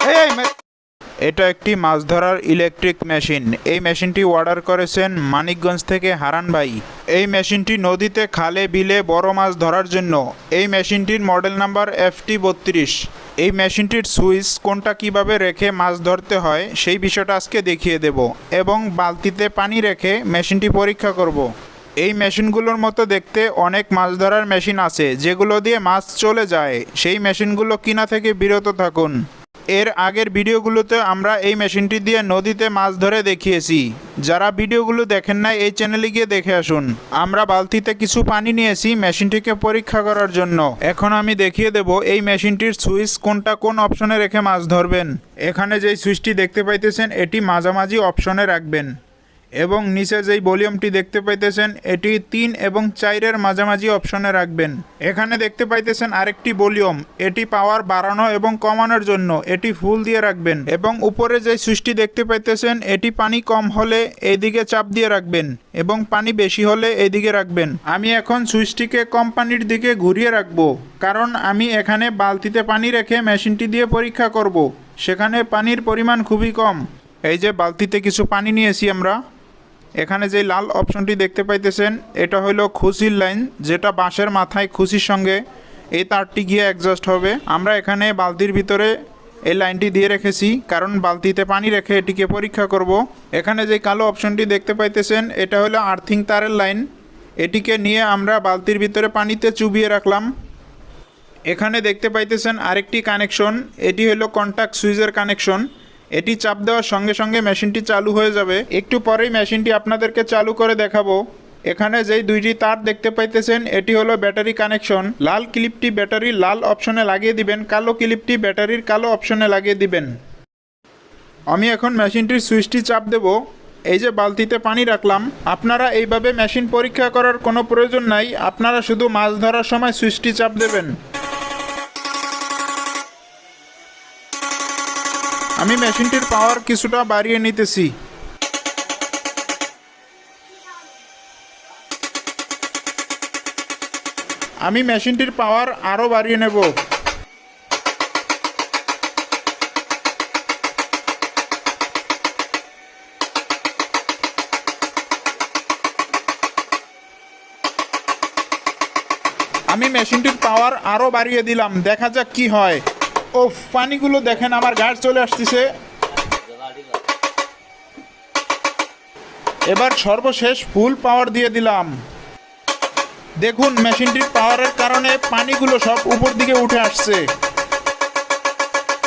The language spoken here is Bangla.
এই এটা একটি মাছ ধরার ইলেকট্রিক মেশিন। এই মেশিনটি অর্ডার করেছেন মানিকগঞ্জ থেকে হারান ভাই। এই মেশিনটি নদীতে, খালে, বিলে বড় মাছ ধরার জন্য। এই মেশিনটির মডেল নাম্বার FT32। এই মেশিনটির সুইচ কোনটা কিভাবে রেখে মাছ ধরতে হয় সেই বিষয়টা আজকে দেখিয়ে দেব এবং বালতিতে পানি রেখে মেশিনটি পরীক্ষা করব। এই মেশিনগুলোর মতো দেখতে অনেক মাছ ধরার মেশিন আছে যেগুলো দিয়ে মাছ চলে যায়। সেই মেশিনগুলো কিনা থেকে বিরত থাকুন। এর আগের ভিডিওগুলোতে আমরা এই মেশিনটি দিয়ে নদীতে মাছ ধরে দেখিয়েছি। যারা ভিডিওগুলো দেখেন না এই চ্যানেলে গিয়ে দেখে আসুন। আমরা বালতিতে কিছু পানি নিয়েছি মেশিনটিকে পরীক্ষা করার জন্য। এখন আমি দেখিয়ে দেব এই মেশিনটির সুইচ কোনটা কোন অপশনে রেখে মাছ ধরবেন। এখানে যেই সুইচটি দেখতে পাইতেছেন এটি মাঝামাঝি অপশনে রাখবেন এবং নিচে যেই ভলিউমটি দেখতে পাইতেছেন এটি 3 এবং 4-এর মাঝামাঝি অপশনে রাখবেন। এখানে দেখতে পাইতেছেন আরেকটি ভলিউম, এটি পাওয়ার বাড়ানো এবং কমানোর জন্য, এটি ফুল দিয়ে রাখবেন। এবং উপরে যে সুইচটি দেখতে পাইতেছেন এটি পানি কম হলে এইদিকে চাপ দিয়ে রাখবেন এবং পানি বেশি হলে এইদিকে রাখবেন। আমি এখন সুইচটিকে কম পানির দিকে ঘুরিয়ে রাখবো, কারণ আমি এখানে বালতিতে পানি রেখে মেশিনটি দিয়ে পরীক্ষা করব। সেখানে পানির পরিমাণ খুবই কম। এই যে বালতিতে কিছু পানি নিয়েছি আমরা। এখানে যে লাল অপশনটি দেখতে পাইতেছেন এটা হলো খুশির লাইন, যেটা বাঁশের মাথায় খুশির সঙ্গে এই তারটি গিয়ে অ্যাডজাস্ট হবে। আমরা এখানে বালতির ভিতরে এই লাইনটি দিয়ে রেখেছি কারণ বালতিতে পানি রেখে এটিকে পরীক্ষা করব। এখানে যে কালো অপশনটি দেখতে পাইতেছেন এটা হলো আর্থিং তারের লাইন। এটিকে নিয়ে আমরা বালতির ভিতরে পানিতে চুবিয়ে রাখলাম। এখানে দেখতে পাইতেছেন আরেকটি কানেকশন, এটি হলো কন্ট্যাক্ট সুইচের কানেকশন। এটি চাপ দেওয়ার সঙ্গে সঙ্গে মেশিনটি চালু হয়ে যাবে। একটু পরেই মেশিনটি আপনাদেরকে চালু করে দেখাবো। এখানে যেই দুইটি তার দেখতে পাইতেছেন এটি হলো ব্যাটারি কানেকশন। লাল ক্লিপটি ব্যাটারির লাল অপশনে লাগিয়ে দিবেন, কালো ক্লিপটি ব্যাটারির কালো অপশনে লাগিয়ে দিবেন। আমি এখন মেশিনটির সুইচটি চাপ দেব। এই যে বালতিতে পানি রাখলাম। আপনারা এইভাবে মেশিন পরীক্ষা করার কোনো প্রয়োজন নাই, আপনারা শুধু মাছ ধরার সময় সুইচটি চাপ দেবেন। আমি মেশিনটির পাওয়ার কিছুটা বাড়িয়ে নিতেছি। আমি মেশিনটির পাওয়ার আরও বাড়িয়ে নেব। আমি মেশিনটির পাওয়ার আরও বাড়িয়ে দিলাম, দেখা যাক কি হয়। ও পানিগুলো দেখেন আমার গায়ে চলে আসতেছে। এবার সর্বশেষ ফুল পাওয়ার দিয়ে দিলাম। দেখুন মেশিনটির পাওয়ারের কারণে পানিগুলো সব উপর দিকে উঠে আসছে।